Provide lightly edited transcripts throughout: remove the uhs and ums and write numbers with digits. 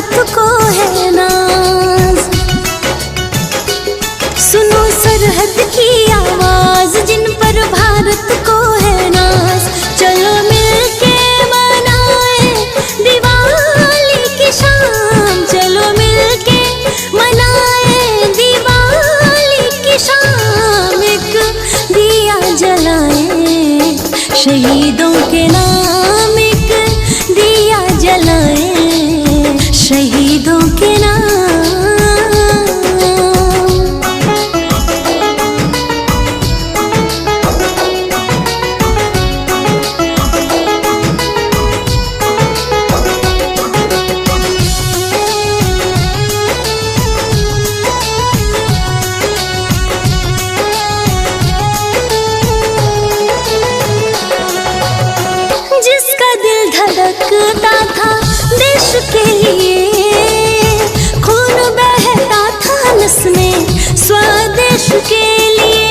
भारत को है नाज। सुनो सरहद की आवाज, जिन पर भारत को है नाज। चलो मिलके मनाए दिवाली की शाम, चलो मिलके मनाए दिवाली की शाम। एक दिया जलाए शहीदों के नाम, एक दिया जलाए शहीदों के नाम। जिसका दिल धड़कता था देश के लिए, खून बहता था नस में स्वदेश के लिए।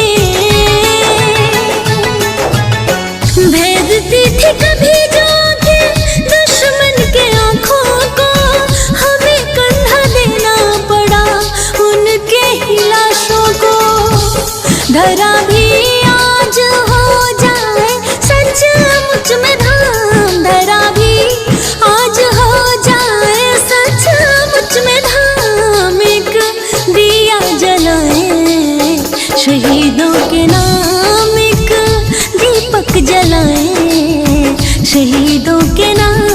भेदती थी कभी जोधे दुश्मन के आंखों को, हमें कंधा देना पड़ा उनके ही लाशों को। धरा भी आज हो जाए सचमुच में धाम, धरा भी आज हो जाए सचमुच में धाम। एक दिया जलाए शहीदों के नाम, एक दीपक जलाए शहीदों के नाम।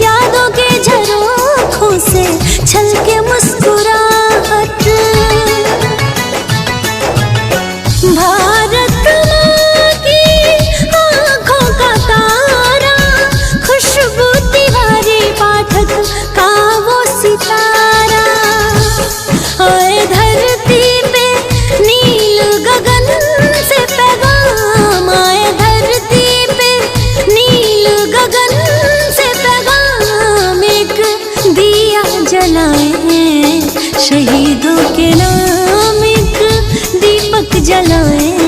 यादों के झरोखों से छलके मुस्कुराहट, भारत माँ की आँखों का तारा, खुशबू तिवारी पाठक का वो सितारा। आए धरती पे नील गगन से पैगाम, आए धरती पे नील गगन से पैगाम। एक दिया जलाए शहीदों के नाम, एक दीपक जलाए